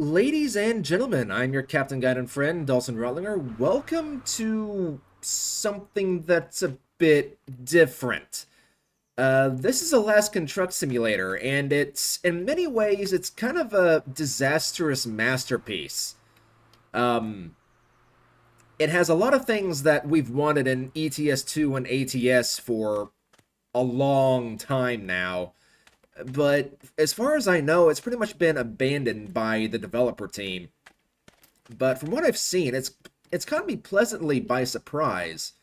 Ladies and gentlemen, I'm your captain, guide, and friend, Dawson Rotlinger. Welcome to something that's a bit different. This is Alaskan Truck Simulator, and in many ways, it's kind of a disastrous masterpiece. Um, it has a lot of things that we've wanted in ETS2 and ATS for a long time now. But as far as I know, it's pretty much been abandoned by the developer team. But from what I've seen, it's caught me pleasantly by surprise.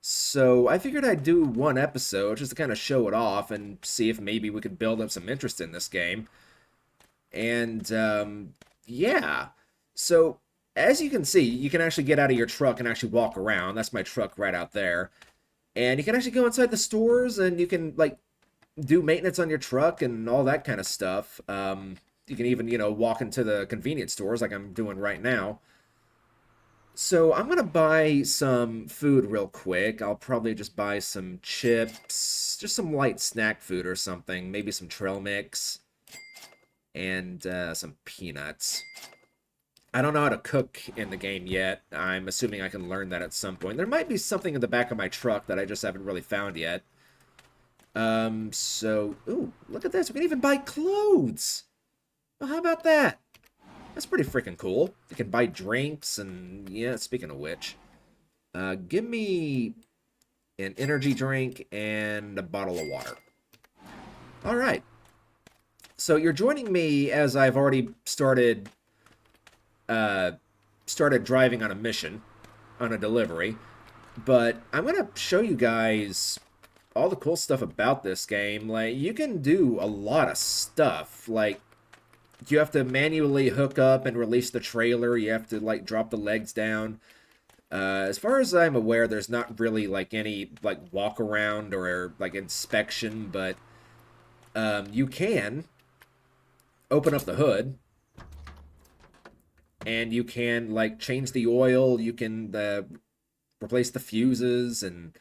So I figured I'd do one episode just to kind of show it off and see if maybe we could build up some interest in this game. And yeah, so as you can see, you can actually get out of your truck and actually walk around. That's my truck right out there. And you can actually go inside the stores and you can like do maintenance on your truck and all that kind of stuff. You can even, walk into the convenience stores like I'm doing right now. So I'm going to buy some food real quick. I'll probably just buy some chips, just some light snack food or something. Maybe some trail mix and some peanuts. I don't know how to cook in the game yet. I'm assuming I can learn that at some point. There might be something in the back of my truck that I just haven't really found yet. Ooh, look at this. We can even buy clothes. Well, how about that? That's pretty freaking cool. You can buy drinks and, yeah, speaking of which, give me an energy drink and a bottle of water. All right. So you're joining me as I've already started driving on a mission, on a delivery, but I'm going to show you guys all the cool stuff about this game. Like, you can do a lot of stuff. Like, you have to manually hook up and release the trailer. You have to, like, drop the legs down. As far as I'm aware, there's not really, like, any, like, walk around or, like, inspection, but you can open up the hood and you can, like, change the oil. You can replace the fuses and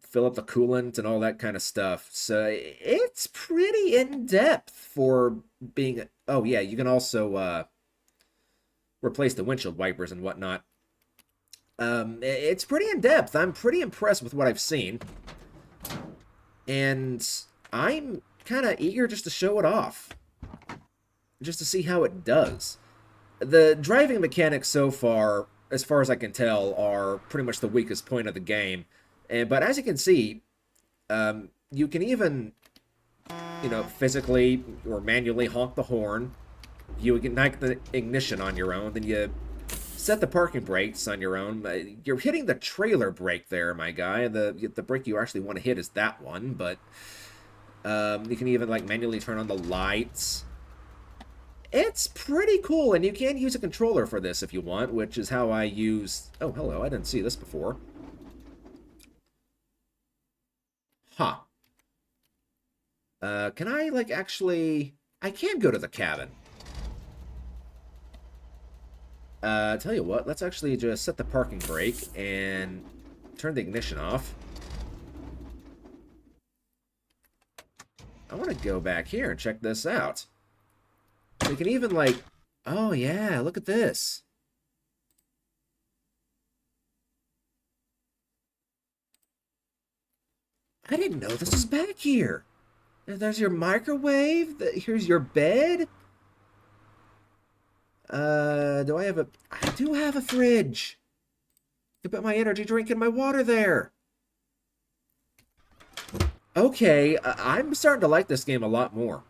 fill up the coolant and all that kind of stuff. So it's pretty in-depth for being... Oh, yeah, you can also replace the windshield wipers and whatnot. It's pretty in-depth. I'm pretty impressed with what I've seen. And I'm kind of eager just to show it off. Just to see how it does. The driving mechanics so far, as far as I can tell, are pretty much the weakest point of the game. But as you can see, you can even, physically or manually honk the horn. You ignite the ignition on your own. Then you set the parking brakes on your own. You're hitting the trailer brake there, my guy. The brake you actually want to hit is that one. But you can even, like, manually turn on the lights. It's pretty cool. And you can use a controller for this if you want, which is how I use... Oh, hello. I didn't see this before. Huh. Can I, like, actually... I can go to the cabin. Tell you what, let's actually just set the parking brake and turn the ignition off. I want to go back here and check this out. We can even, like... Oh, yeah, look at this. I didn't know this was back here. There's your microwave. Here's your bed. Do I have a... I do have a fridge. I put my energy drink and my water there. Okay, I'm starting to like this game a lot more.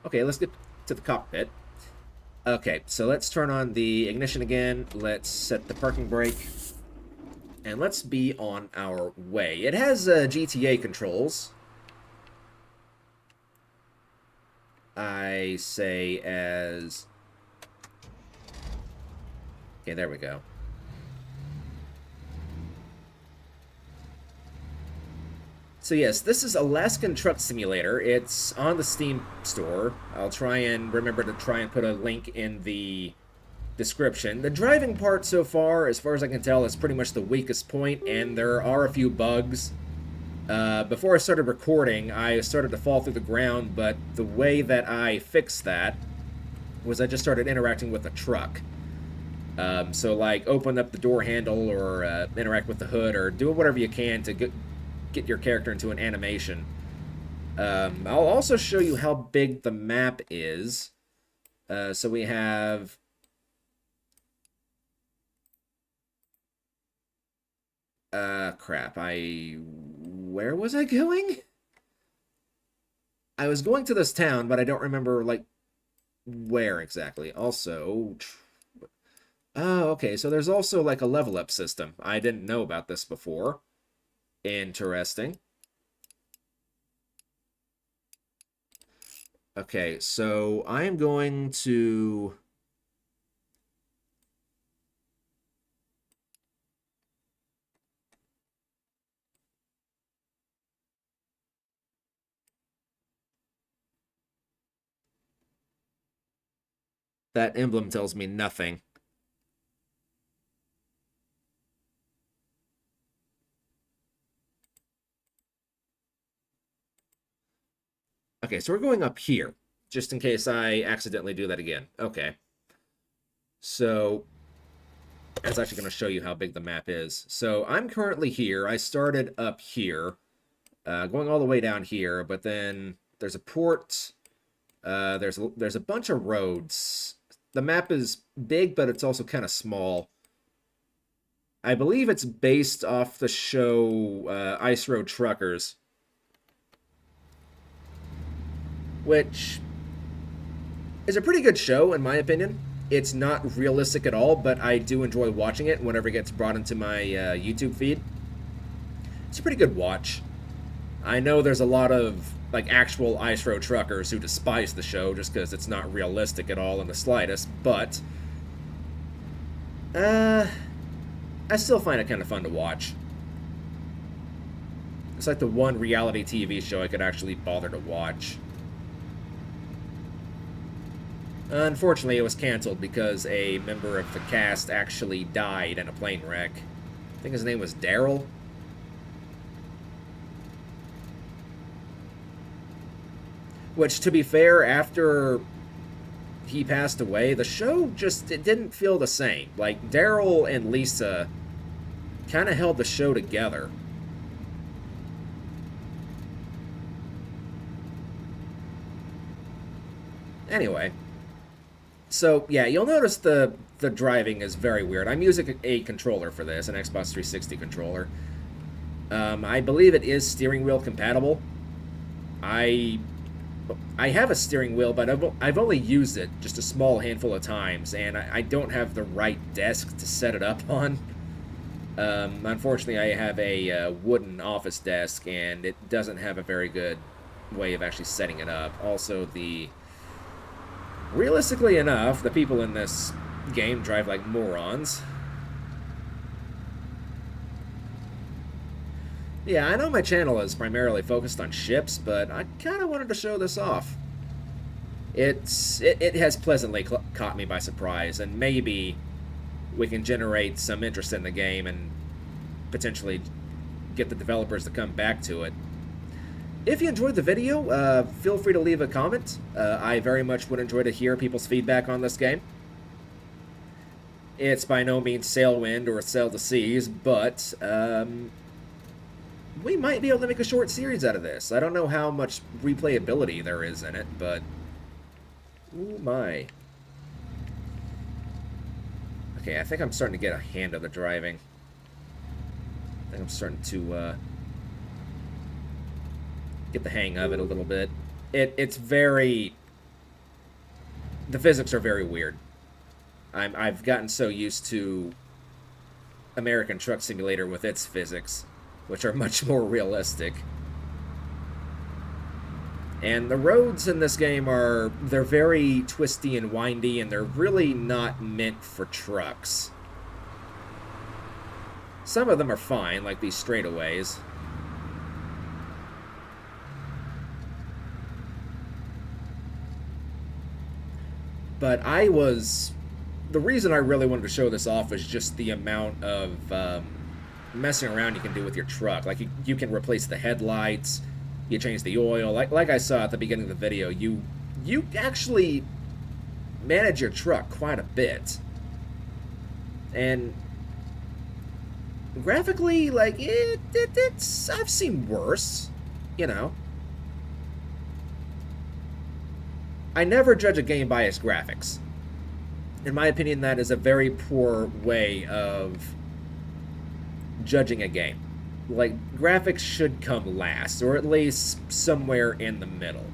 Okay, let's get to the cockpit. Okay, so let's turn on the ignition again. Let's set the parking brake. And let's be on our way. It has GTA controls. I say as... Okay, there we go. So yes, this is Alaskan Truck Simulator. It's on the Steam store. I'll try and remember to try and put a link in the description. The driving part so far as I can tell, is pretty much the weakest point, and there are a few bugs. Before I started recording, I started to fall through the ground, but the way that I fixed that was I just started interacting with the truck. So, like, open up the door handle or interact with the hood or do whatever you can to get your character into an animation. I'll also show you how big the map is. So we have... crap. Where was I going? I was going to this town, but I don't remember, like, where exactly. Also... Oh, okay, so there's also, like, a level-up system. I didn't know about this before. Interesting. Okay, so I am going to... That emblem tells me nothing. Okay, so we're going up here, just in case I accidentally do that again. Okay. So, that's actually going to show you how big the map is. So, I'm currently here. I started up here, going all the way down here, but then there's a port, there's a bunch of roads. The map is big, but it's also kind of small. I believe it's based off the show Ice Road Truckers, which is a pretty good show, in my opinion. It's not realistic at all, but I do enjoy watching it whenever it gets brought into my YouTube feed. It's a pretty good watch. I know there's a lot of like actual ice road truckers who despise the show just because it's not realistic at all in the slightest, but I still find it kind of fun to watch. It's like the one reality TV show I could actually bother to watch. Unfortunately, it was canceled because a member of the cast actually died in a plane wreck. I think his name was Daryl. Which, to be fair, after he passed away, the show just it didn't feel the same. Like, Daryl and Lisa kind of held the show together. Anyway. So, yeah, you'll notice the driving is very weird. I'm using a controller for this, an Xbox 360 controller. I believe it is steering wheel compatible. I have a steering wheel, but I've only used it just a small handful of times, and I don't have the right desk to set it up on. Unfortunately, I have a wooden office desk, and it doesn't have a very good way of actually setting it up. Also, realistically enough, the people in this game drive like morons. Yeah, I know my channel is primarily focused on ships, but I kind of wanted to show this off. It has pleasantly caught me by surprise, and maybe we can generate some interest in the game and potentially get the developers to come back to it. If you enjoyed the video, feel free to leave a comment. I very much would enjoy to hear people's feedback on this game. It's by no means Sailwind or Sail the Seas, but we might be able to make a short series out of this. I don't know how much replayability there is in it, but... Ooh, my. Okay, I think I'm starting to get a hand of the driving. I think I'm starting to get the hang of it a little bit. It's very... The physics are very weird. I've gotten so used to American Truck Simulator with its physics, which are much more realistic. And the roads in this game they're very twisty and windy, and they're really not meant for trucks. Some of them are fine, like these straightaways. But the reason I really wanted to show this off is just the amount of messing around you can do with your truck. Like, you can replace the headlights, you change the oil. Like I saw at the beginning of the video, you actually manage your truck quite a bit. And graphically, like, it's I've seen worse, you know. I never judge a game by its graphics. In my opinion, that is a very poor way of judging a game. Like, graphics should come last, or at least somewhere in the middle.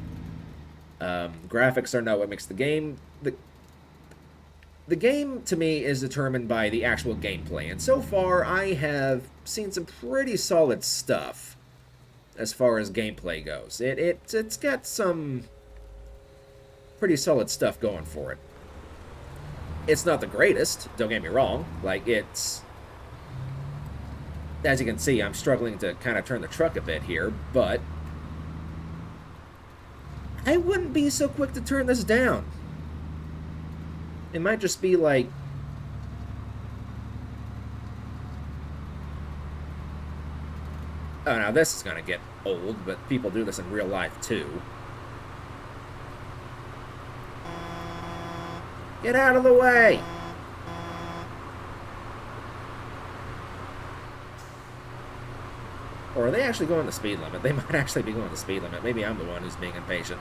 Graphics are not what makes the game. The game, to me, is determined by the actual gameplay, and so far I have seen some pretty solid stuff as far as gameplay goes. It's got some pretty solid stuff going for it. It's not the greatest, don't get me wrong. Like, it's... As you can see, I'm struggling to kind of turn the truck a bit here, but I wouldn't be so quick to turn this down. It might just be like... Oh, now this is going to get old, but people do this in real life, too. Get out of the way! Or are they actually going the speed limit? They might actually be going the speed limit. Maybe I'm the one who's being impatient.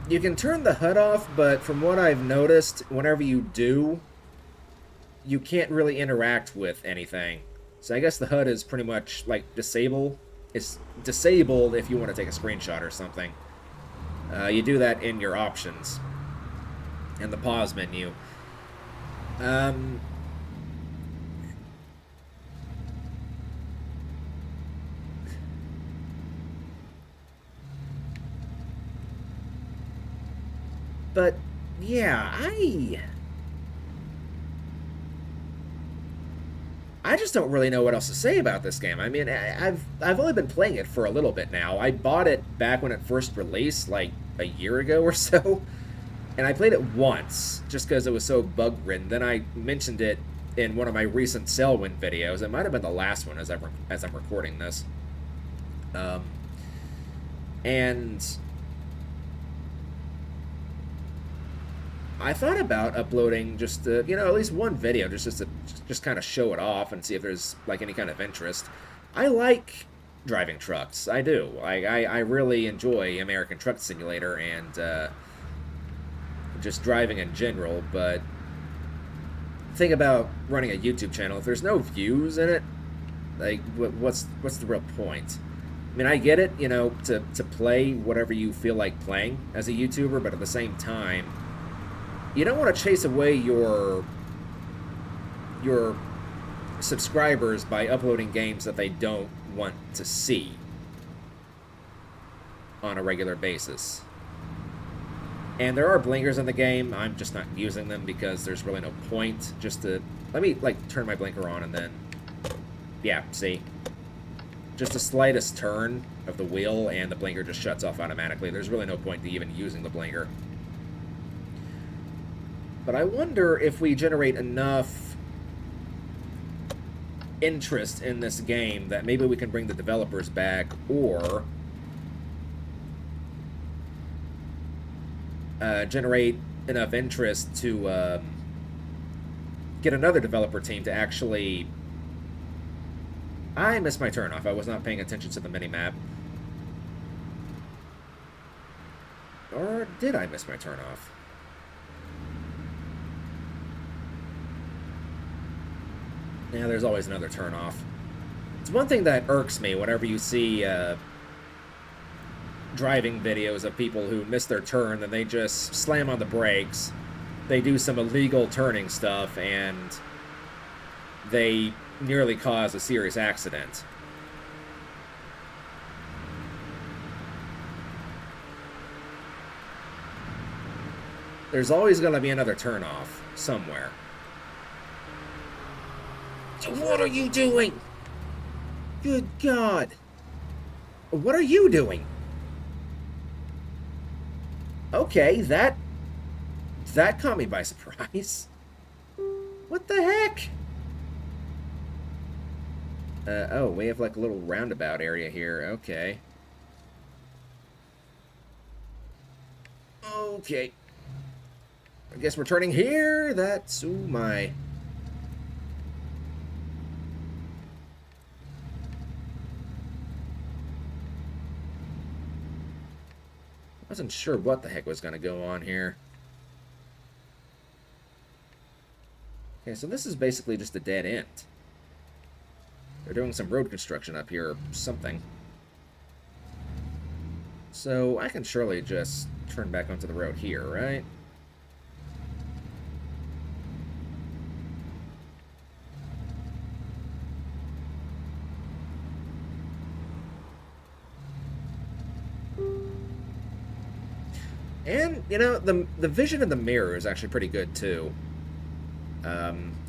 You can turn the HUD off, but from what I've noticed, whenever you do, you can't really interact with anything. So I guess the HUD is pretty much, like, disabled. It's disabled if you want to take a screenshot or something. You do that in your options in the pause menu. But yeah, I just don't really know what else to say about this game. I mean, I've only been playing it for a little bit now. I bought it back when it first released, like a year ago or so, and I played it once just because it was so bug-ridden. Then I mentioned it in one of my recent Sailwind videos. It might have been the last one as I'm recording this. And I thought about uploading just you know, at least one video just to kind of show it off and see if there's like any kind of interest. I like driving trucks. I do. I really enjoy American Truck Simulator and just driving in general. But the thing about running a YouTube channel, if there's no views in it, like what's the real point? I mean, I get it, you know, to play whatever you feel like playing as a YouTuber, but at the same time, you don't want to chase away your subscribers by uploading games that they don't want to see on a regular basis. And there are blinkers in the game. I'm just not using them because there's really no point. Just to... Let me, like, turn my blinker on and then... Yeah, see? Just the slightest turn of the wheel and the blinker just shuts off automatically. There's really no point to even using the blinker. But I wonder if we generate enough interest in this game that maybe we can bring the developers back, or generate enough interest to get another developer team to actually... I missed my turn off. I was not paying attention to the minimap. Or did I miss my turn off? Yeah, there's always another turn off. It's one thing that irks me whenever you see driving videos of people who miss their turn, then they just slam on the brakes, they do some illegal turning stuff, and they nearly cause a serious accident. There's always going to be another turn off somewhere. What are you doing? Good God. What are you doing? Okay, that caught me by surprise. What the heck? Oh, we have like a little roundabout area here. Okay. Okay. I guess we're turning here. That's... oh my. Wasn't sure what the heck was going to go on here. Okay, so this is basically just a dead end. They're doing some road construction up here or something. So I can surely just turn back onto the road here, right? And, you know, the vision in the mirror is actually pretty good, too.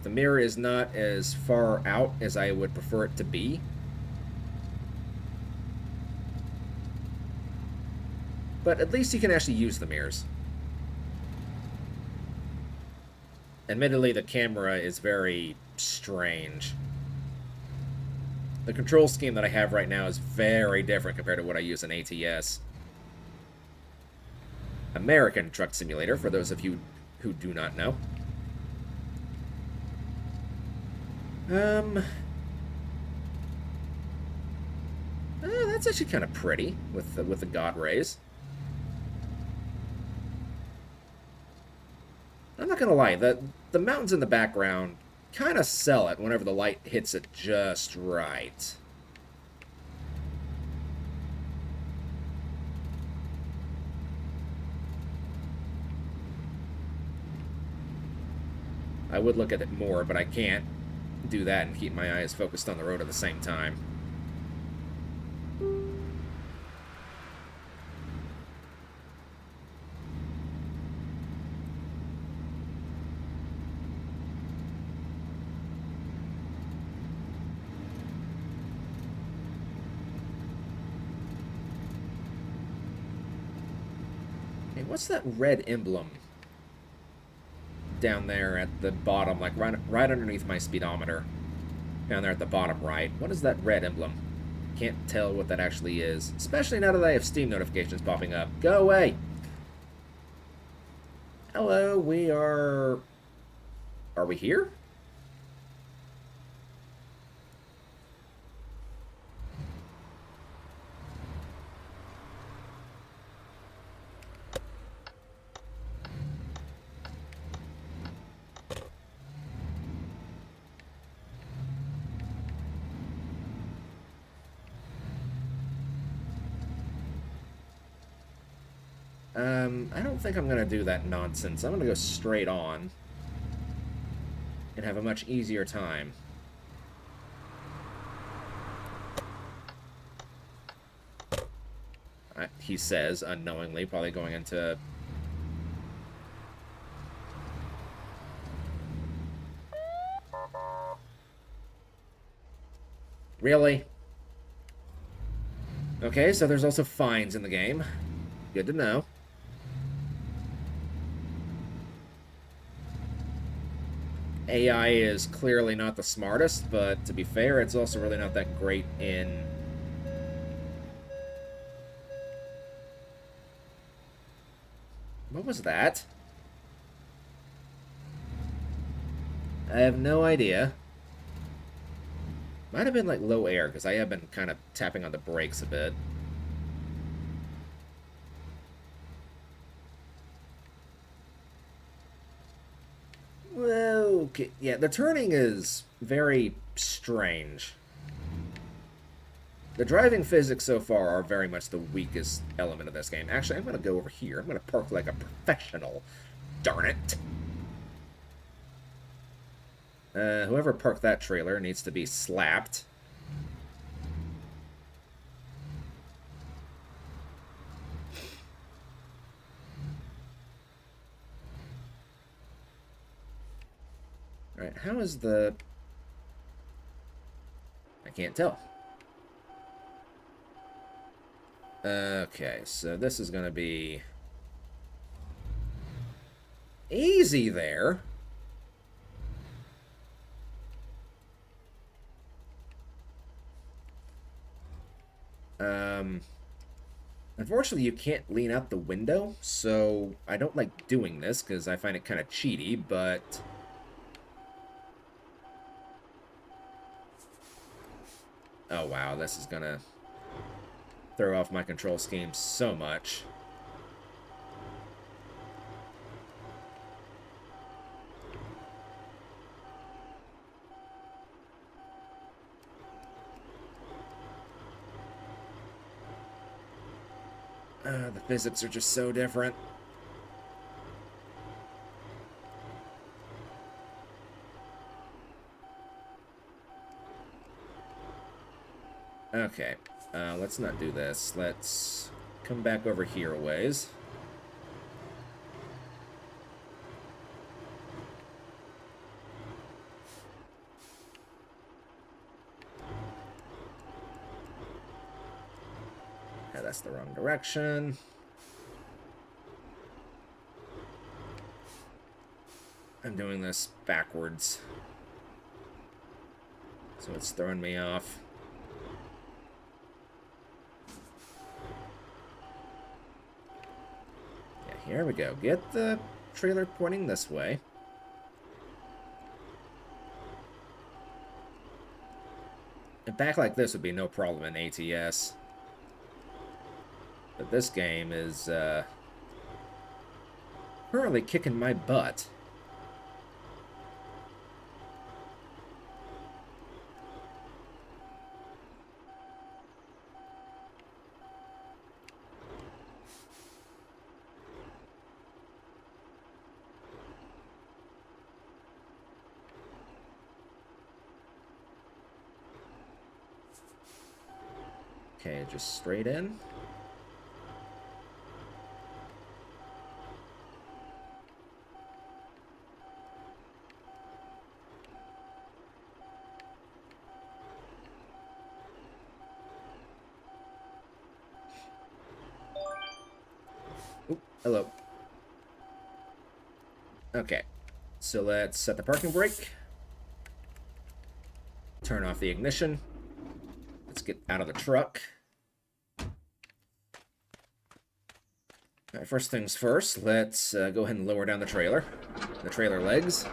The mirror is not as far out as I would prefer it to be. But at least you can actually use the mirrors. Admittedly, the camera is very strange. The control scheme that I have right now is very different compared to what I use in ATS. American Truck Simulator, for those of you who do not know. That's actually kind of pretty with the God rays. I'm not gonna lie, the mountains in the background kind of sell it whenever the light hits it just right. I would look at it more, but I can't do that and keep my eyes focused on the road at the same time. Hey, what's that red emblem down there at the bottom, like right underneath my speedometer? Down there at the bottom right. What is that red emblem? Can't tell what that actually is. Especially now that I have Steam notifications popping up. Go away! Hello, we are... Are we here? I don't think I'm going to do that nonsense. I'm going to go straight on and have a much easier time. He says, unknowingly, probably going into... Really? Okay, so there's also fines in the game. Good to know. AI is clearly not the smartest, but to be fair, it's also really not that great in... What was that? I have no idea. Might have been like low air, because I have been kind of tapping on the brakes a bit. Well, okay. Yeah, the turning is very strange. The driving physics so far are very much the weakest element of this game. Actually, I'm going to go over here. I'm going to park like a professional. Darn it. Whoever parked that trailer needs to be slapped. Alright, how is the... I can't tell. Okay, so this is going to be easy there. Um, Unfortunately, you can't lean out the window, so I don't like doing this because I find it kind of cheaty, but... Oh, wow, this is going to throw off my control scheme so much. The physics are just so different. Okay, let's not do this. Let's come back over here a ways. Yeah, that's the wrong direction. I'm doing this backwards, so it's throwing me off. Yeah, here we go. Get the trailer pointing this way. And back like this would be no problem in ATS. But this game is currently kicking my butt. Okay, just straight in. Oop, hello. Okay, so let's set the parking brake. Turn off the ignition. Let's get out of the truck. Alright, first things first, let's go ahead and lower down the trailer legs.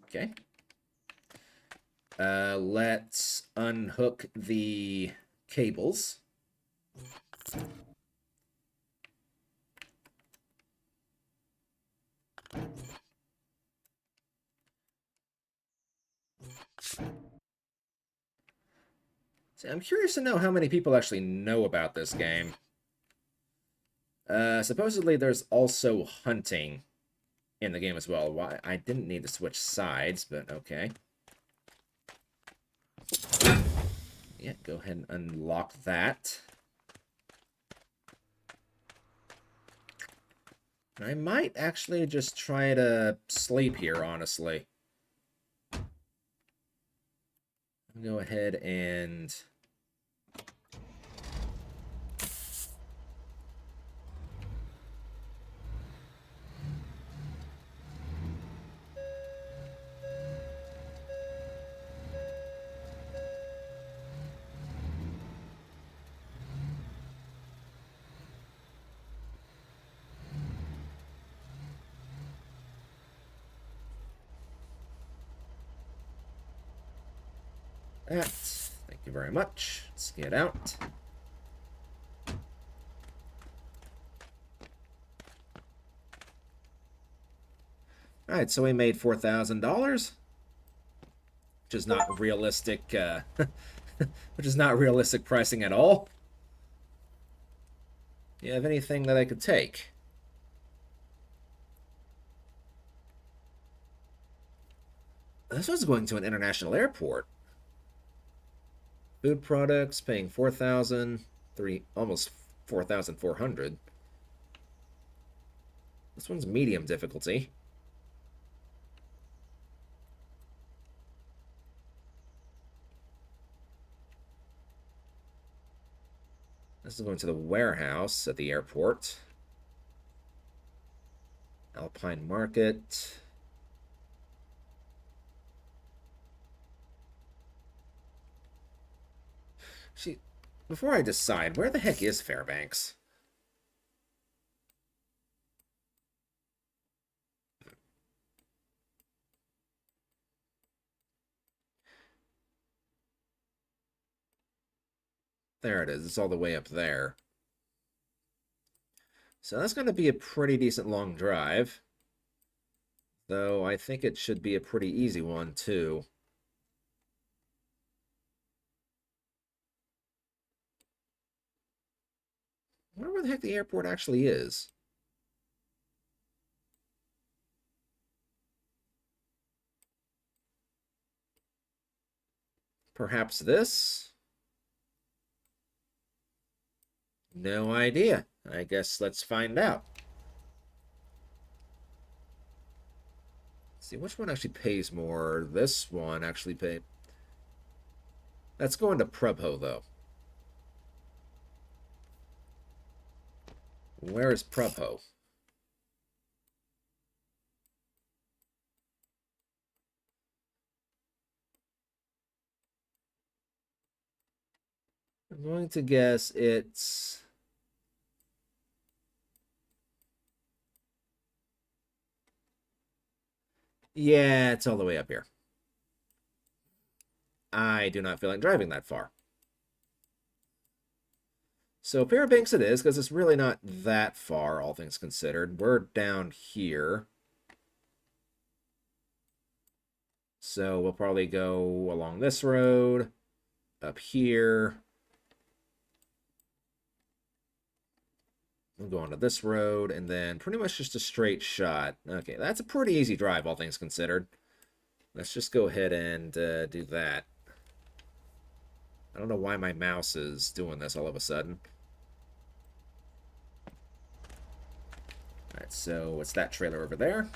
Okay. Let's unhook the cables. See, I'm curious to know how many people actually know about this game. Supposedly there's also hunting in the game as well. Why? I didn't need to switch sides, but okay. Yeah, go ahead and unlock that. I might actually just try to sleep here, honestly. Go ahead and... that. Thank you very much. Let's get out. Alright, so we made $4,000. Which is not realistic, which is not realistic pricing at all. Do you have anything that I could take? This was going to an international airport. Food products, paying 4,000, almost 4,400. This one's medium difficulty. This is going to the warehouse at the airport. Alpine Market. Before I decide, where the heck is Fairbanks? There it is. It's all the way up there. So that's going to be a pretty decent long drive. Though I think it should be a pretty easy one, too. I wonder where the heck the airport actually is. Perhaps this? No idea. I guess let's find out. Let's see, which one actually pays more? This one actually pays. That's going to Prubho, though. Where is Prubho? I'm going to guess it's... Yeah, it's all the way up here. I do not feel like driving that far. So Fairbanks it is, because it's really not that far, all things considered. We're down here. So we'll probably go along this road, up here. We'll go onto this road, and then pretty much just a straight shot. Okay, that's a pretty easy drive, all things considered. Let's just go ahead and do that. I don't know why my mouse is doing this all of a sudden. Alright, so it's that trailer over there.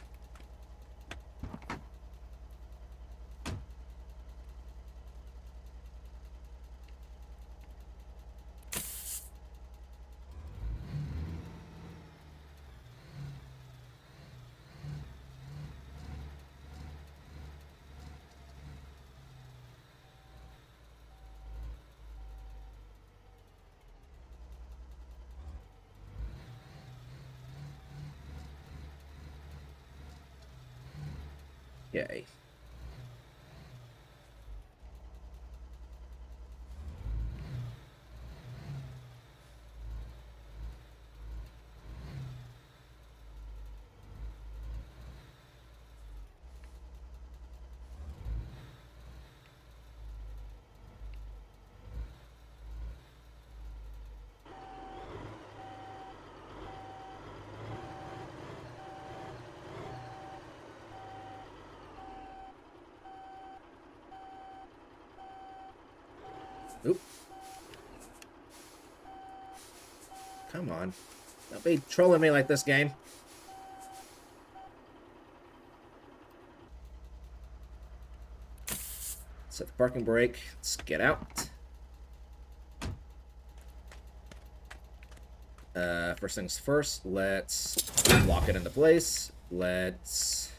Yay. Oop. Come on. Don't be trolling me like this, game. Set the parking brake. Let's get out. First things first, let's lock it into place. Let's...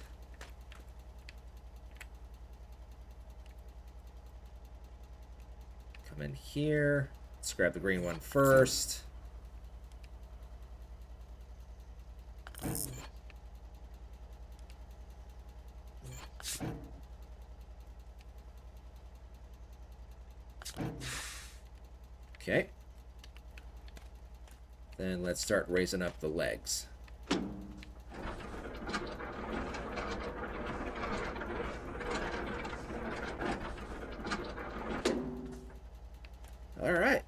come in here. Let's grab the green one first. Okay. Then let's start raising up the legs. All right.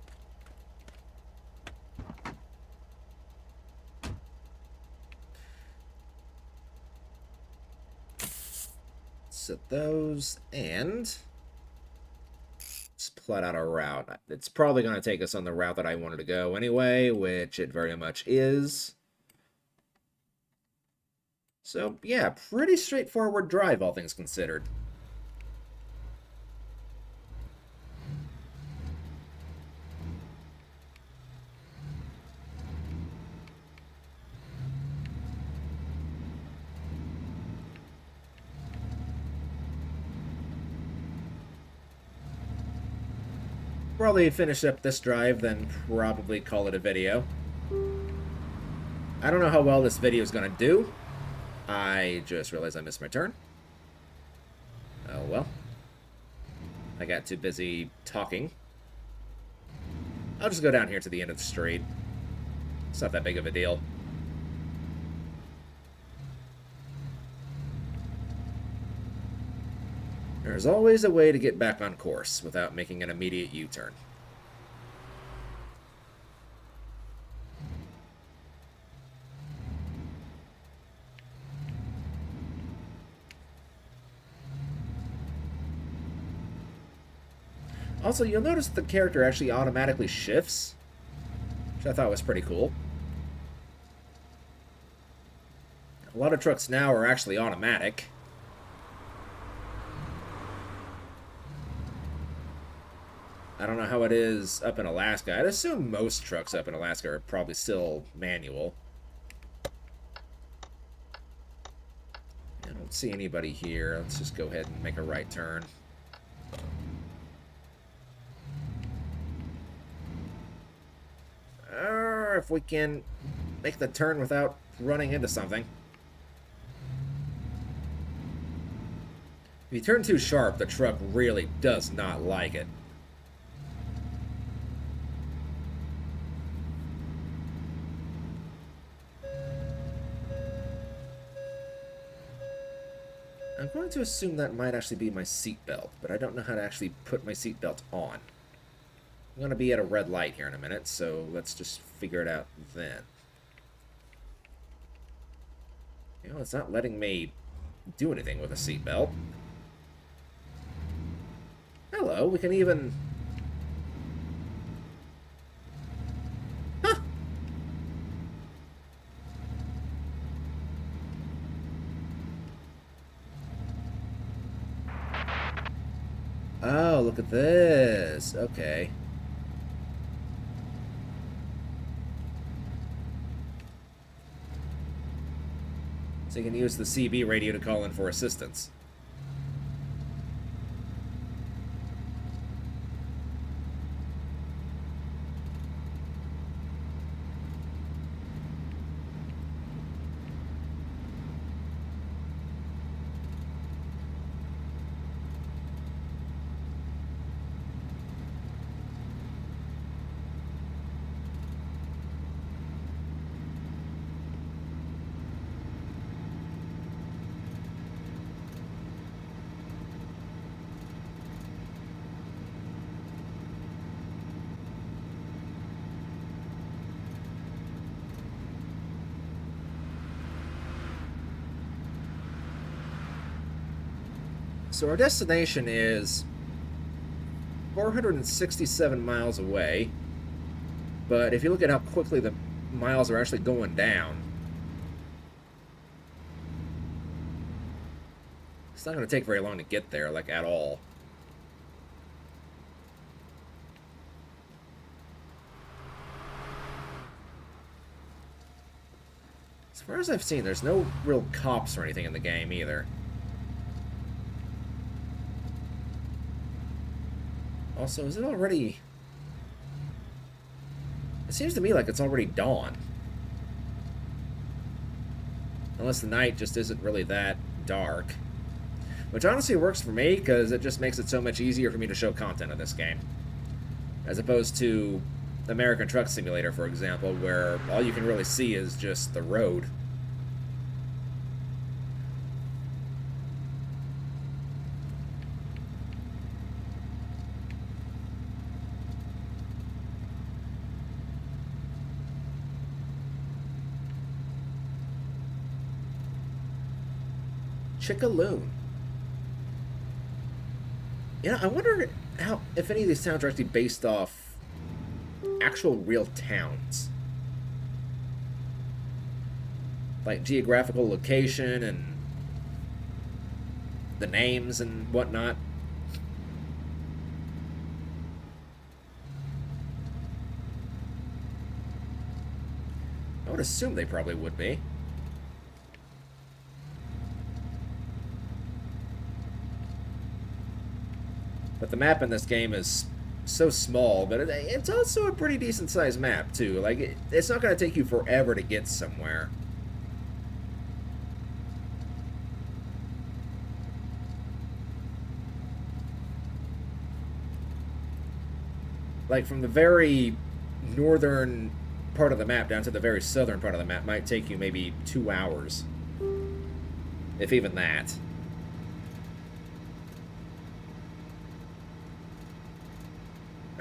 Set those and let's plot out our route. It's probably going to take us on the route that I wanted to go anyway, which it very much is. So, yeah, pretty straightforward drive, all things considered. probably finish up this drive, then probably call it a video. I don't know how well this video is going to do. I just realized I missed my turn. Oh well. I got too busy talking. I'll just go down here to the end of the street. It's not that big of a deal. There's always a way to get back on course without making an immediate U-turn. Also, you'll notice the character actually automatically shifts, which I thought was pretty cool. A lot of trucks now are actually automatic. I don't know how it is up in Alaska. I'd assume most trucks up in Alaska are probably still manual. I don't see anybody here. Let's just go ahead and make a right turn. Or if we can make the turn without running into something. If you turn too sharp, the truck really does not like it. I'm going to assume that might actually be my seatbelt, but I don't know how to actually put my seatbelt on. I'm going to be at a red light here in a minute, so let's just figure it out then. You know, it's not letting me do anything with a seatbelt. Hello, we can even... Huh! Oh, look at this. Okay. So you can use the CB radio to call in for assistance. So our destination is 467 miles away, but if you look at how quickly the miles are actually going down, it's not going to take very long to get there, like, at all. As far as I've seen, there's no real cops or anything in the game either. Also, is it already... It seems to me like it's already dawn. Unless the night just isn't really that dark. Which honestly works for me, because it just makes it so much easier for me to show content in this game. As opposed to American Truck Simulator, for example, where all you can really see is just the road. Chickaloon. You know, I wonder how if any of these towns are actually based off actual real towns. Like geographical location and the names and whatnot. I would assume they probably would be. But the map in this game is so small, but it's also a pretty decent sized map too. Like it's not going to take you forever to get somewhere. Like from the very northern part of the map down to the very southern part of the map might take you maybe 2 hours, if even that.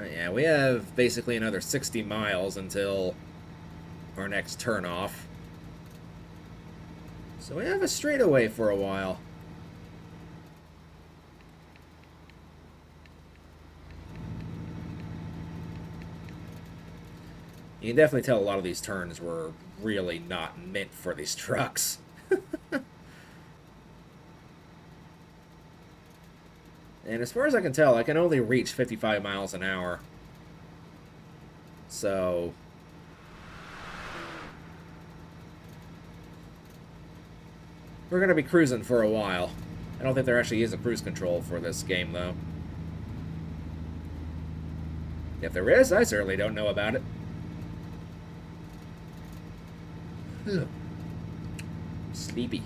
Yeah, we have basically another 60 miles until our next turnoff. So we have a straightaway for a while. You can definitely tell a lot of these turns were really not meant for these trucks. And as far as I can tell, I can only reach 55 miles an hour. So we're going to be cruising for a while. I don't think there actually is a cruise control for this game, though. If there is, I certainly don't know about it. Ugh. Sleepy.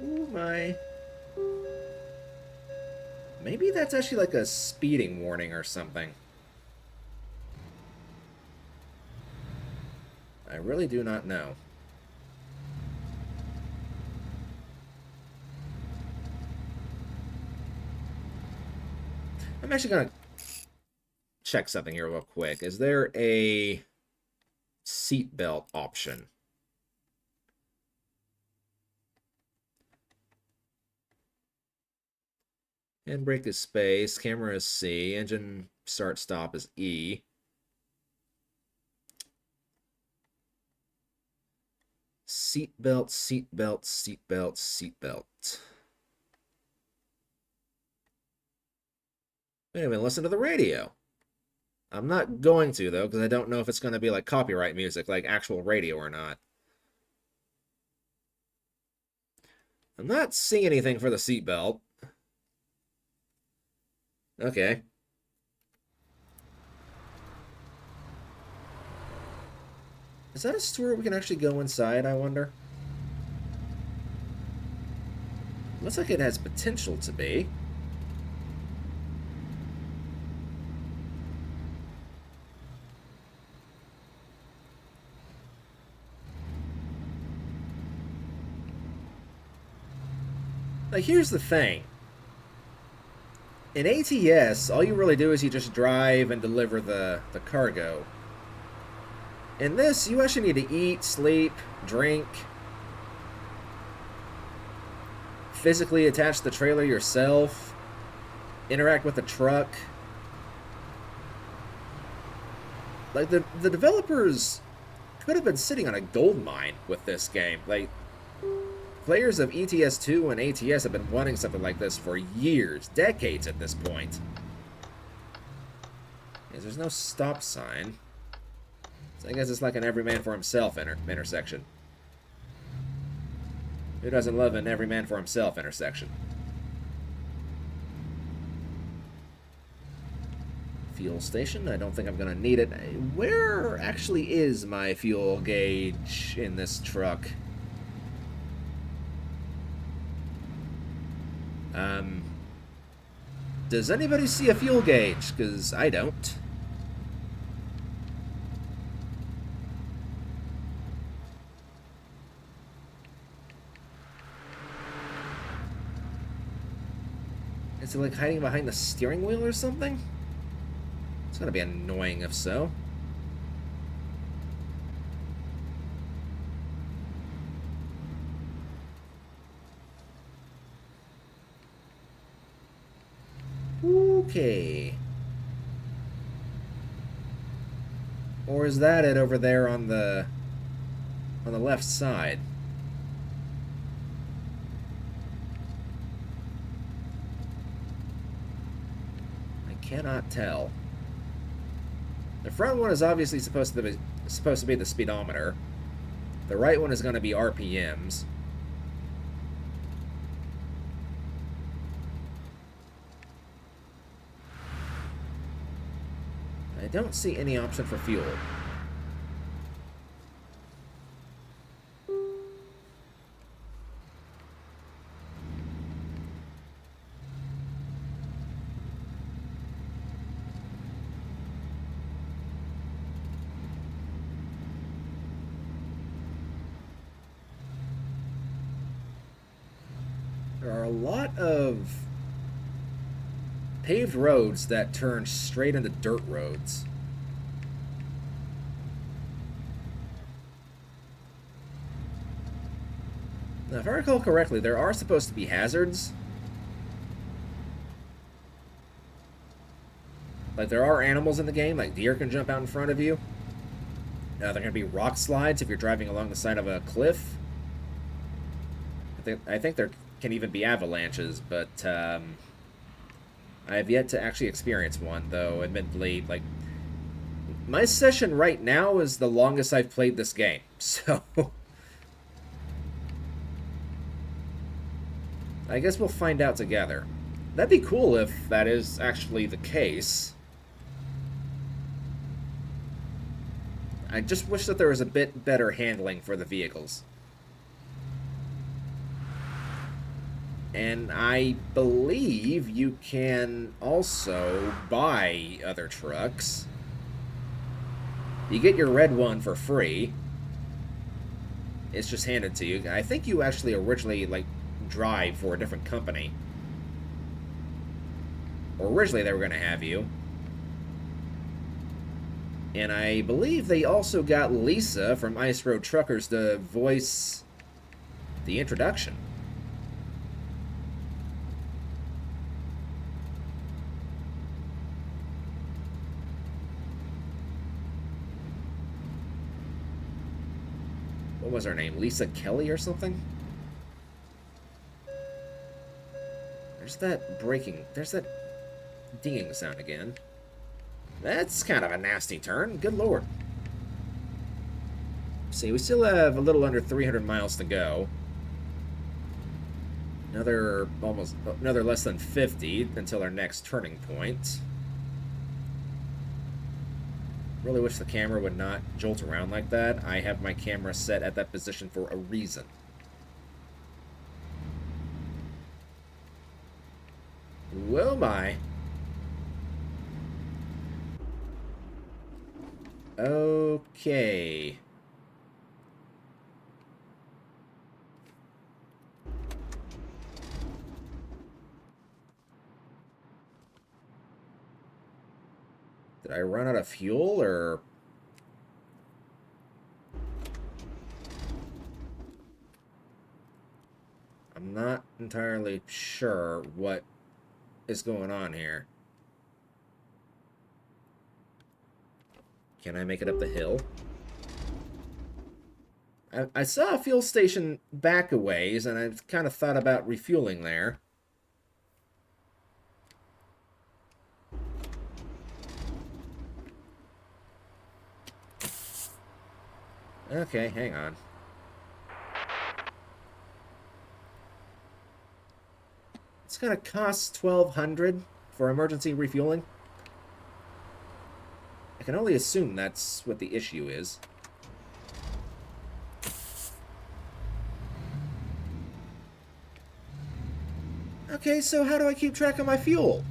Ooh, my. Maybe that's actually like a speeding warning or something. I really do not know. I'm actually going to check something here real quick. Is there a seatbelt option? Handbrake is space, camera is C, engine start stop is E. Seatbelt, seatbelt, seatbelt, seatbelt. Wait a minute, listen to the radio. I'm not going to, though, because I don't know if it's going to be like copyright music, like actual radio or not. I'm not seeing anything for the seatbelt. Okay. Is that a store we can actually go inside, I wonder? Looks like it has potential to be. Like, here's the thing. In ATS, all you really do is you just drive and deliver the cargo. In this, you actually need to eat, sleep, drink, physically attach the trailer yourself, interact with the truck. Like, the developers could have been sitting on a gold mine with this game. Like, players of ETS2 and ATS have been wanting something like this for years, decades at this point. Because there's no stop sign. So I guess it's like an every man for himself intersection. Who doesn't love an every man for himself intersection? Fuel station. I don't think I'm going to need it. Where actually is my fuel gauge in this truck? Does anybody see a fuel gauge? Because I don't. Is it like hiding behind the steering wheel or something? It's gonna be annoying if so. Okay. Or is that it over there on the left side? cannot tell. The front one is obviously supposed to be the speedometer. The right one is going to be RPMs. I don't see any option for fuel. There are a lot of paved roads that turn straight into dirt roads. Now, if I recall correctly, there are supposed to be hazards. Like, there are animals in the game, like deer can jump out in front of you. There are going to be rock slides if you're driving along the side of a cliff. I think there can even be avalanches, but I have yet to actually experience one, though, admittedly, like, my session right now is the longest I've played this game, so I guess we'll find out together. That'd be cool if that is actually the case. I just wish that there was a bit better handling for the vehicles. And I believe you can also buy other trucks. You get your red one for free. It's just handed to you. I think you actually originally, like, drive for a different company. Or originally they were going to have you. And I believe they also got Lisa from Ice Road Truckers to voice the introduction. What was her name? Lisa Kelly or something? There's that braking. There's that dinging sound again. That's kind of a nasty turn. Good lord. See, we still have a little under 300 miles to go. Another less than 50 until our next turning point. Really wish the camera would not jolt around like that. I have my camera set at that position for a reason. Whoa, my. Okay. Did I run out of fuel, or... I'm not entirely sure what is going on here. Can I make it up the hill? I saw a fuel station back a ways, and I kind of thought about refueling there. Okay, hang on. It's gonna cost $1,200 for emergency refueling. I can only assume that's what the issue is. Okay, so how do I keep track of my fuel?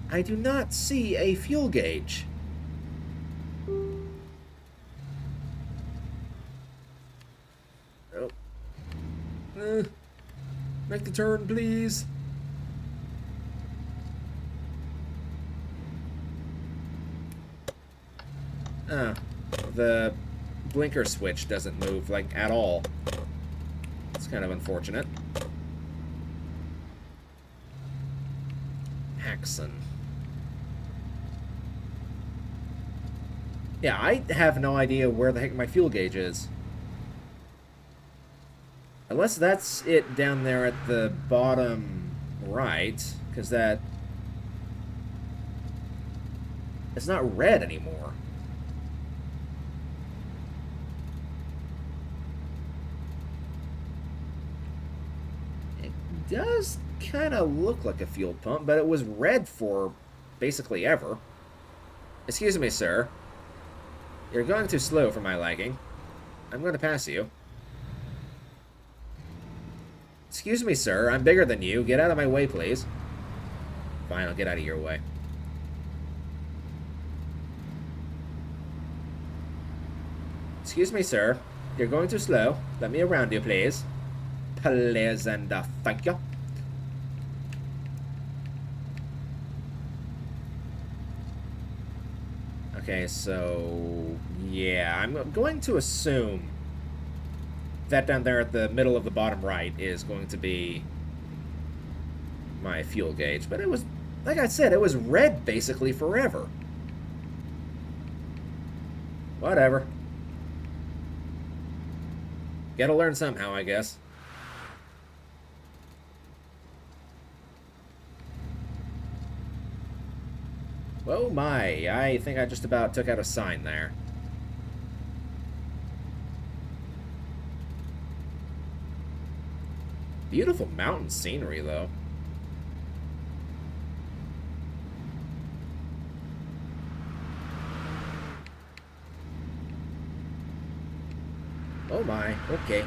I do not see a fuel gauge. Oh. Make the turn, please. Ah, the blinker switch doesn't move, like, at all. It's kind of unfortunate. Haxon. Yeah, I have no idea where the heck my fuel gauge is. Unless that's it down there at the bottom right, because that... It's not red anymore. It does kind of look like a fuel pump, but it was red for basically ever. Excuse me, sir. You're going too slow for my liking. I'm going to pass you. Excuse me, sir. I'm bigger than you. Get out of my way, please. Fine, I'll get out of your way. Excuse me, sir. You're going too slow. Let me around you, please. Please and thank you. Okay, so... Yeah, I'm going to assume that down there at the middle of the bottom right is going to be my fuel gauge. But it was, like I said, it was red basically forever. Whatever. Gotta learn somehow, I guess. Oh my, I think I just about took out a sign there. Beautiful mountain scenery, though. Oh my, okay.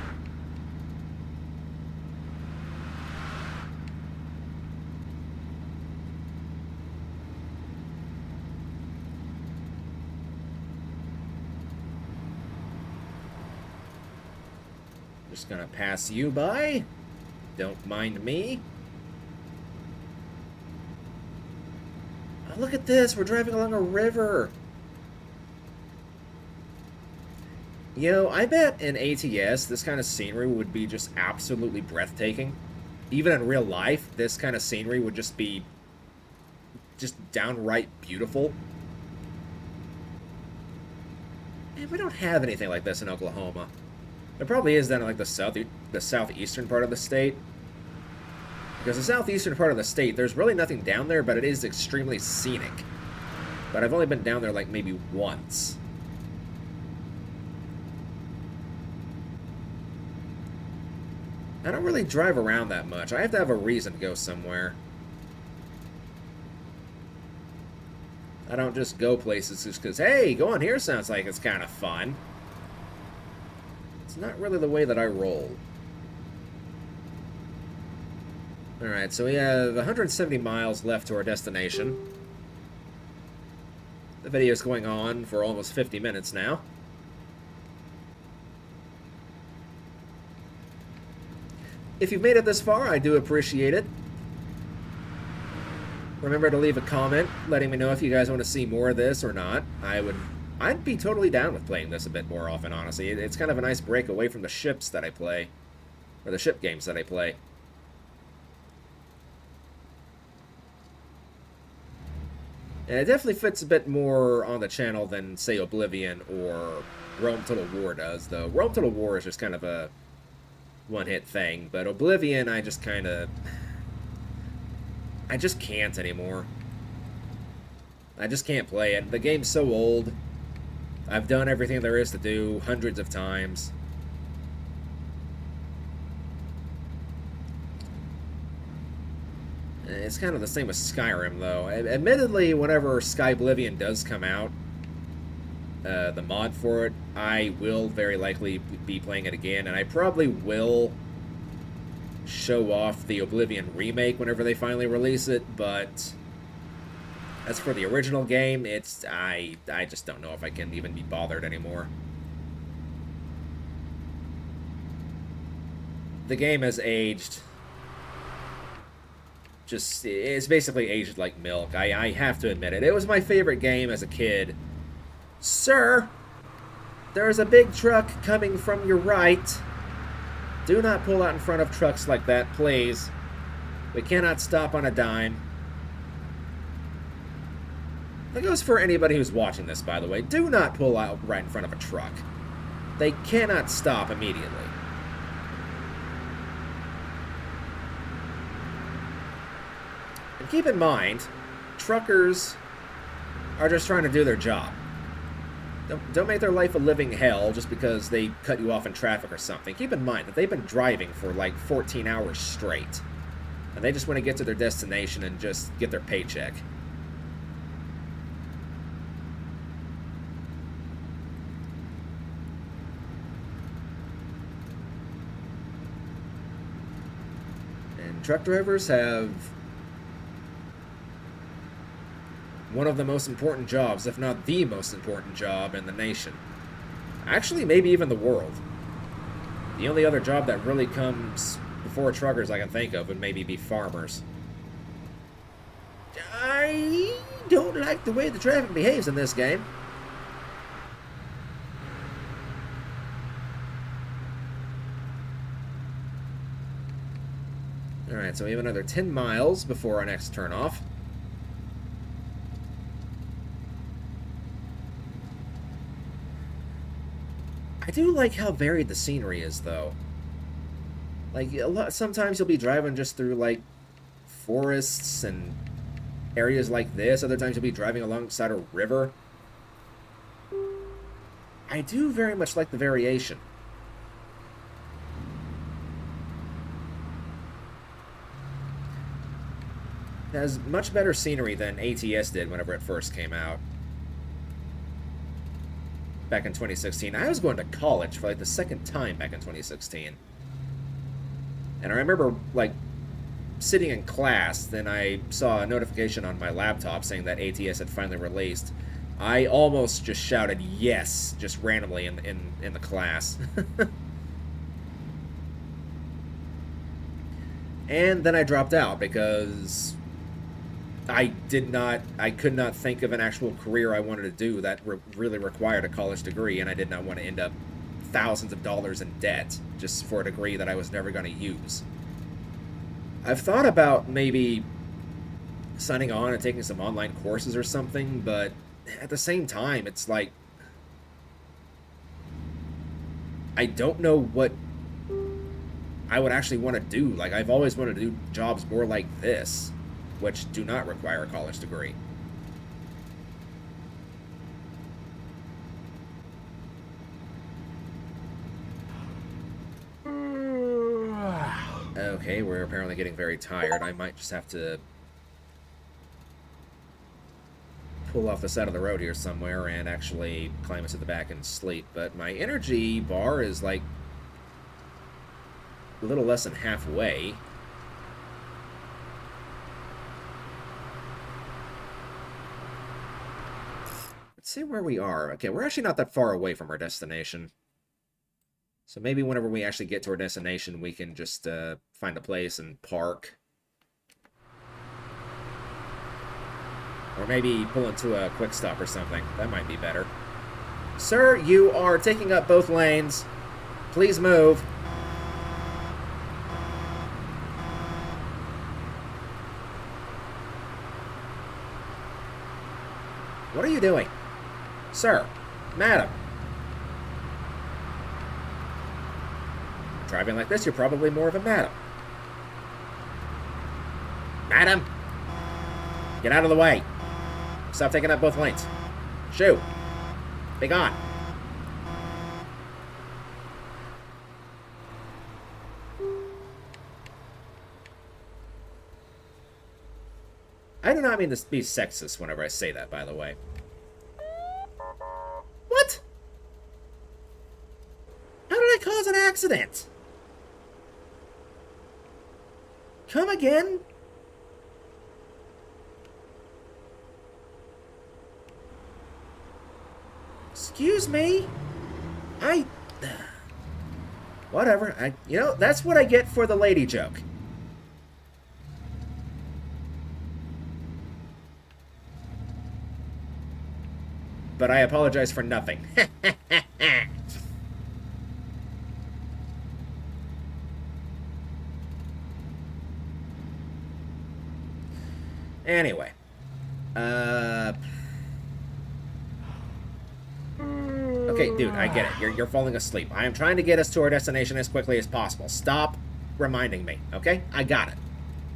Just gonna pass you by. Don't mind me. Oh, look at this. We're driving along a river. You know, I bet in ATS, this kind of scenery would be just absolutely breathtaking. Even in real life, this kind of scenery would just be just downright beautiful. And we don't have anything like this in Oklahoma. There probably is down in like the southeastern part of the state. Because the southeastern part of the state, there's really nothing down there, but it is extremely scenic. But I've only been down there like maybe once. I don't really drive around that much. I have to have a reason to go somewhere. I don't just go places just because, hey, going here sounds like it's kind of fun. It's not really the way that I roll. Alright, so we have 170 miles left to our destination. The video's going on for almost 50 minutes now. If you've made it this far, I do appreciate it. Remember to leave a comment letting me know if you guys want to see more of this or not. I'd be totally down with playing this a bit more often, honestly. It's kind of a nice break away from the ships that I play. Or the ship games that I play. And it definitely fits a bit more on the channel than, say, Oblivion or Rome Total War does, though. Rome Total War is just kind of a one-hit thing, but Oblivion, I just can't anymore. I just can't play it. The game's so old. I've done everything there is to do hundreds of times. It's kind of the same with Skyrim, though. Admittedly, whenever Skyblivion does come out, the mod for it, I will very likely be playing it again, and I probably will show off the Oblivion remake whenever they finally release it, but as for the original game, I just don't know if I can even be bothered anymore. The game has aged. It's basically aged like milk. I have to admit it. It was my favorite game as a kid. Sir, there is a big truck coming from your right. Do not pull out in front of trucks like that, please. We cannot stop on a dime. That goes for anybody who's watching this, by the way. Do not pull out right in front of a truck. They cannot stop immediately. And keep in mind, truckers are just trying to do their job. Don't make their life a living hell just because they cut you off in traffic or something. Keep in mind that they've been driving for like 14 hours straight. And they just want to get to their destination and just get their paycheck. And truck drivers have one of the most important jobs, if not the most important job in the nation. Actually, maybe even the world. The only other job that really comes before truckers I can think of would maybe be farmers. I don't like the way the traffic behaves in this game. Alright, so we have another 10 miles before our next turnoff. I do like how varied the scenery is, though. Like, sometimes you'll be driving just through, like, forests and areas like this. Other times you'll be driving alongside a river. I do very much like the variation. It has much better scenery than ATS did whenever it first came out. Back in 2016. I was going to college for like the second time back in 2016. And I remember like sitting in class, then I saw a notification on my laptop saying that ATS had finally released. I almost just shouted yes, just randomly in the class. And then I dropped out because I could not think of an actual career I wanted to do that really required a college degree, and I did not want to end up thousands of dollars in debt just for a degree that I was never going to use. I've thought about maybe signing on and taking some online courses or something, but at the same time, it's like, I don't know what I would actually want to do. Like, I've always wanted to do jobs more like this, which do not require a college degree. Okay, we're apparently getting very tired. I might just have to pull off the side of the road here somewhere and actually climb into the back and sleep. But my energy bar is like a little less than halfway. Let's see where we are. Okay, we're actually not that far away from our destination. So maybe whenever we actually get to our destination, we can just find a place and park. Or maybe pull into a quick stop or something. That might be better. Sir, you are taking up both lanes. Please move. What are you doing? Sir, madam. Driving like this, you're probably more of a madam. Madam! Get out of the way. Stop taking up both lanes. Shoo. Be gone. I do not mean to be sexist whenever I say that, by the way. What? How did I cause an accident? Come again? Excuse me? Whatever. You know, that's what I get for the lady joke. But I apologize for nothing. Anyway. Okay, dude, I get it. You're falling asleep. I am trying to get us to our destination as quickly as possible. Stop reminding me, okay? I got it.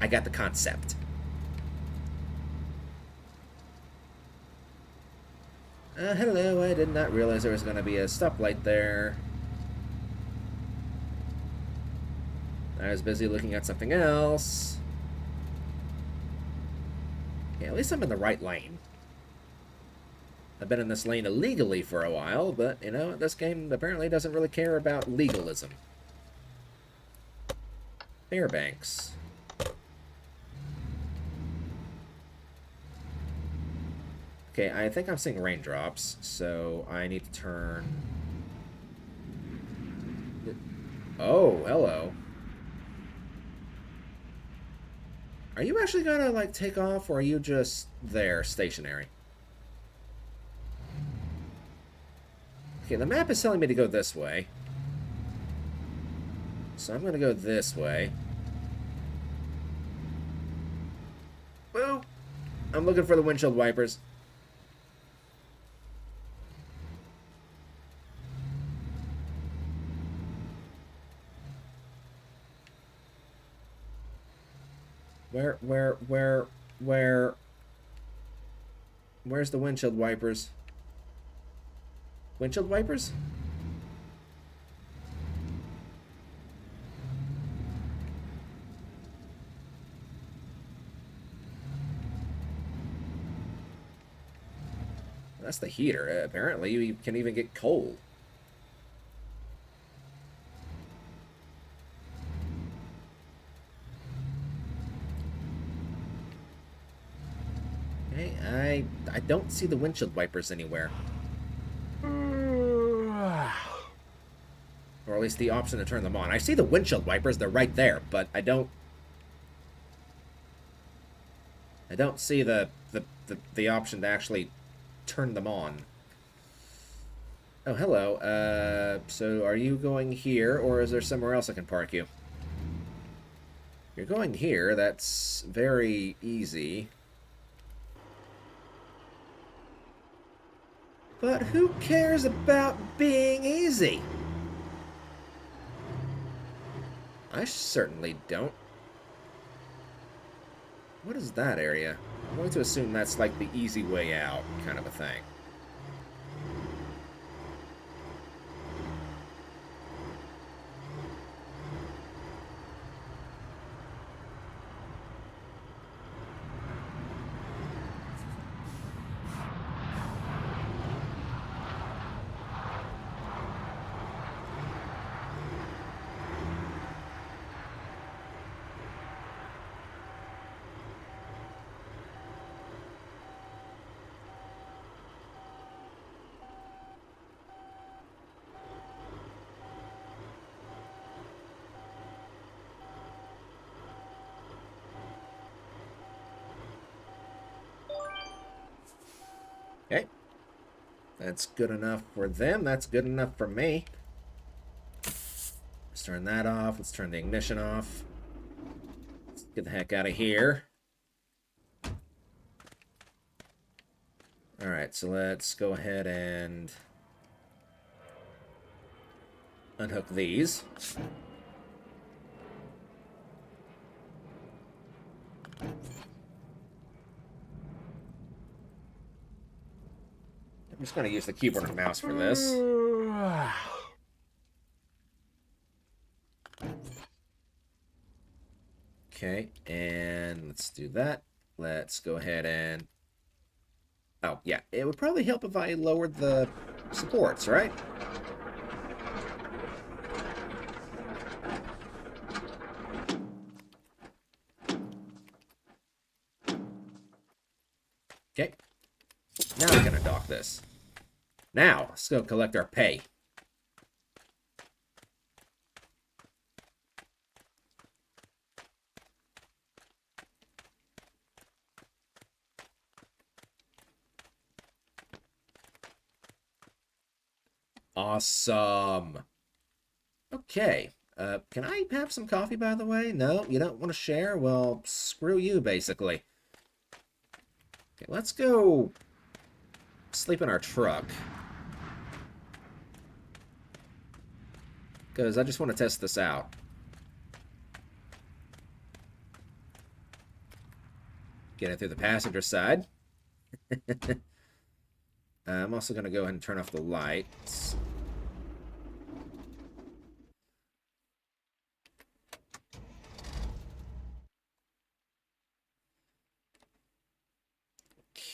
I got the concept. Hello, I did not realize there was going to be a stoplight there. I was busy looking at something else. Okay, at least I'm in the right lane. I've been in this lane illegally for a while, but, you know, this game apparently doesn't really care about legalism. Fairbanks. Okay, I think I'm seeing raindrops, so I need to turn... Oh, hello. Are you actually gonna, like, take off, or are you just there, stationary? Okay, the map is telling me to go this way. So I'm gonna go this way. Boo! I'm looking for the windshield wipers. Where's the windshield wipers? Windshield wipers? That's the heater. Apparently, you can even get cold. Okay, I don't see the windshield wipers anywhere. Or at least the option to turn them on. I see the windshield wipers, they're right there, but I don't see the option to actually turn them on. Oh, hello. So are you going here, or is there somewhere else I can park you? You're going here, that's very easy. But who cares about being easy? I certainly don't. What is that area? I'm going to assume that's like the easy way out kind of a thing. Okay. That's good enough for them. That's good enough for me. Let's turn that off. Let's turn the ignition off. Let's get the heck out of here. Alright, so let's go ahead and unhook these. I'm just going to use the keyboard and mouse for this. Okay, and let's do that. Let's go ahead and... Oh, yeah, it would probably help if I lowered the supports, right? Okay, now we're going to dock this. Now, let's go collect our pay. Awesome. Okay. Can I have some coffee, by the way? No, you don't want to share? Well, screw you, basically. Okay, let's go sleep in our truck. Because I just want to test this out. Get it through the passenger side. I'm also going to go ahead and turn off the lights.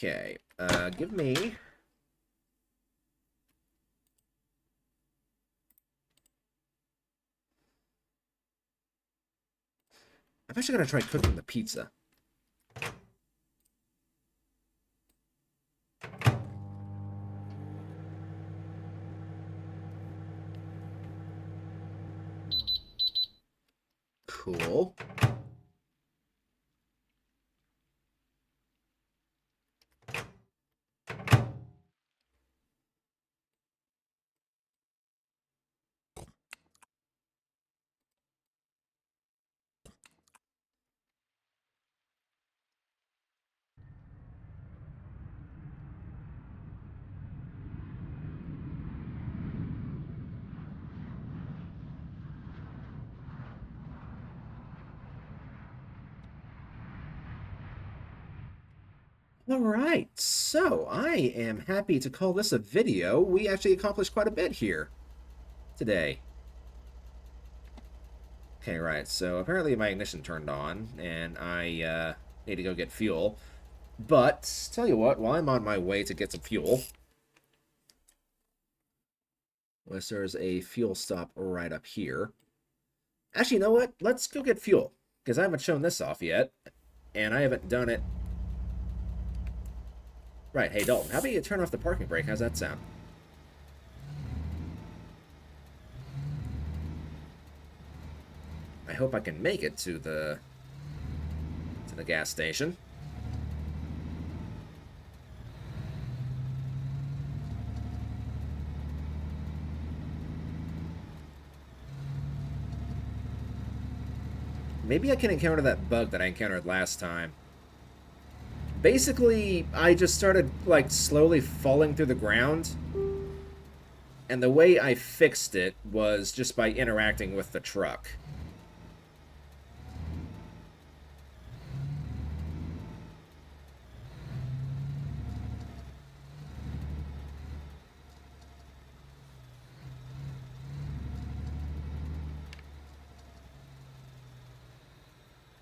Okay, give me... I'm actually going to try cooking the pizza. Cool. Alright, so I am happy to call this a video. We actually accomplished quite a bit here today. Okay, right, so apparently my ignition turned on, and I need to go get fuel. But, tell you what, while I'm on my way to get some fuel... Well, there's a fuel stop right up here. Actually, you know what? Let's go get fuel, because I haven't shown this off yet, and I haven't done it... Right, hey Dalton, how about you turn off the parking brake? How's that sound? I hope I can make it to the gas station. Maybe I can encounter that bug that I encountered last time. Basically, I just started, like, slowly falling through the ground. And the way I fixed it was just by interacting with the truck.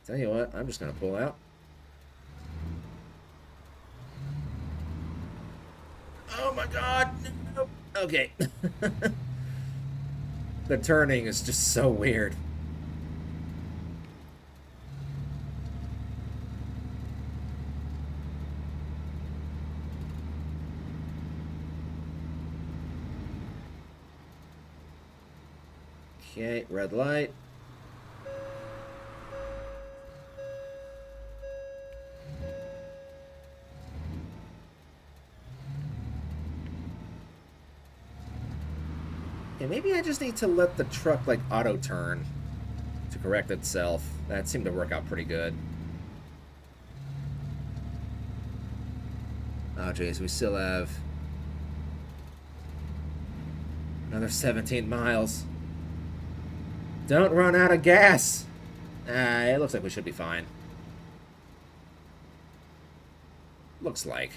Tell you what, I'm just going to pull out. Oh my god! No. Okay. The turning is just so weird. Okay, red light. Yeah, maybe I just need to let the truck, like, auto-turn to correct itself. That seemed to work out pretty good. Oh, jeez, we still have another 17 miles. Don't run out of gas! It looks like we should be fine. Looks like.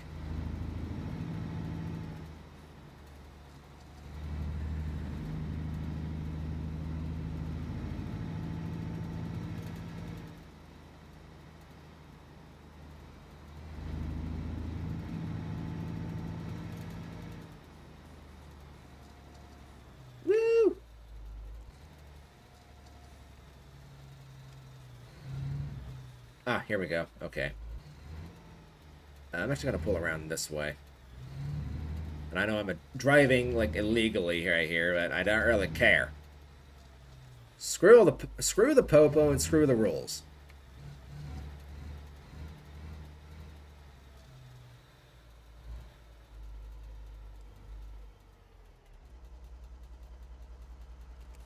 Woo! Ah, here we go. Okay. I'm actually going to pull around this way. And I know I'm driving, like, illegally right here, but I don't really care. Screw the popo and screw the rules.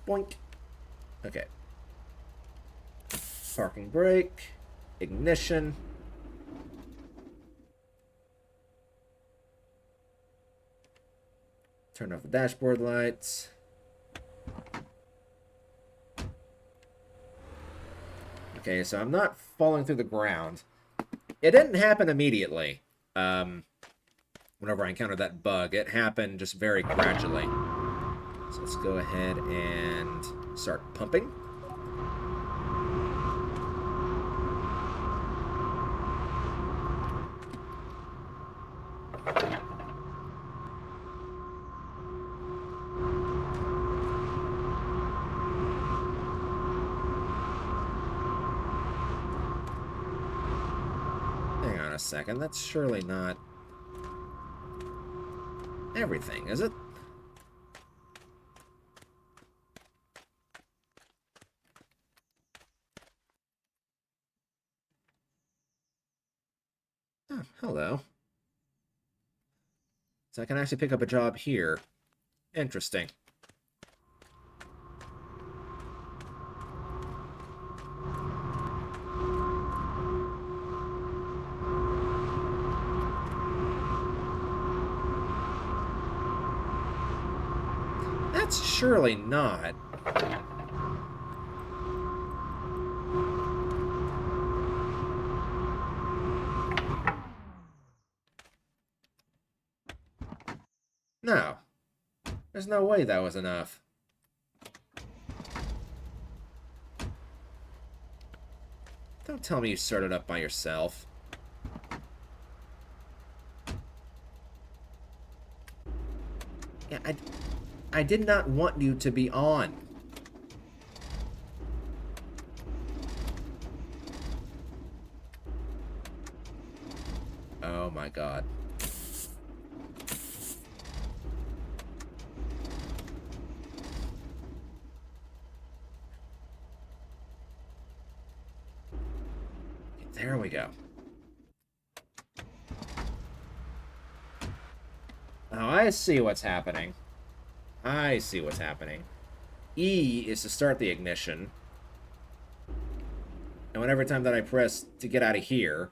Boink. Okay. Parking brake. Ignition. Turn off the dashboard lights. Okay, so I'm not falling through the ground. It didn't happen immediately. When whenever I encountered that bug. It happened just very gradually. So let's go ahead and start pumping. Hang on a second, that's surely not everything, is it? Oh, hello. So I can actually pick up a job here. Interesting. That's surely not. No. There's no way that was enough. Don't tell me you started up by yourself. Yeah, I did not want you to be on. Oh my god. There we go. Oh, I see what's happening. I see what's happening. E is to start the ignition. And whenever time that I press to get out of here,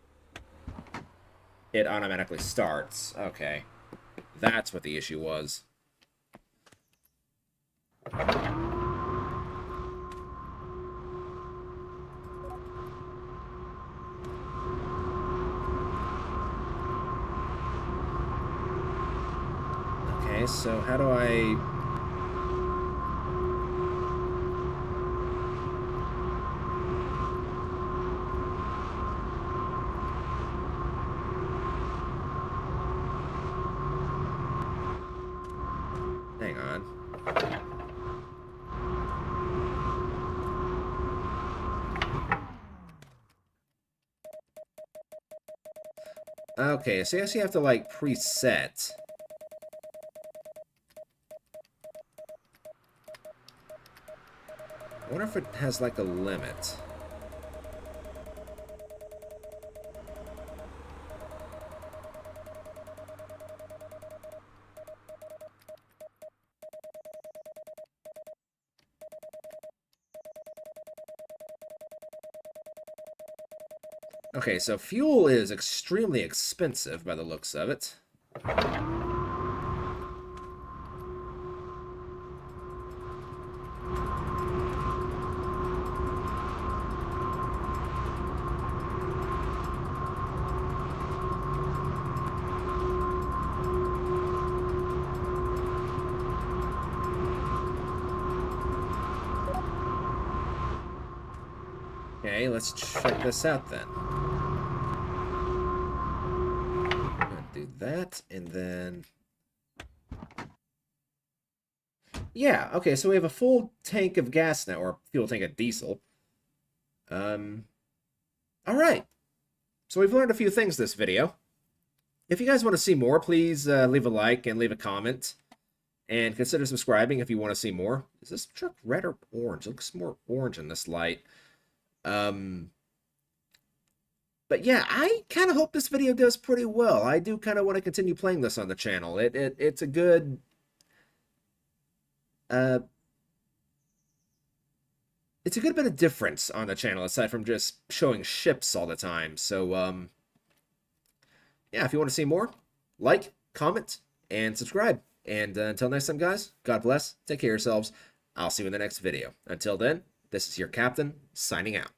it automatically starts. Okay. That's what the issue was. Okay, so how do I... Hang on. Okay, so I guess you have to, like, preset. I wonder if it has, like, a limit. Okay, so fuel is extremely expensive by the looks of it. Okay, let's check this out then. I'm gonna do that, and then... Yeah, okay, so we have a full tank of gas now, or fuel tank of diesel. Alright. So we've learned a few things this video. If you guys want to see more, please leave a like and leave a comment. And consider subscribing if you want to see more. Is this truck red or orange? It looks more orange in this light. But yeah, I kind of hope this video does pretty well. I do kind of want to continue playing this on the channel. It's a good... it's a good bit of difference on the channel, aside from just showing ships all the time. So, yeah, if you want to see more, like, comment, and subscribe. And until next time, guys, God bless, take care of yourselves. I'll see you in the next video. Until then, this is your captain, signing out.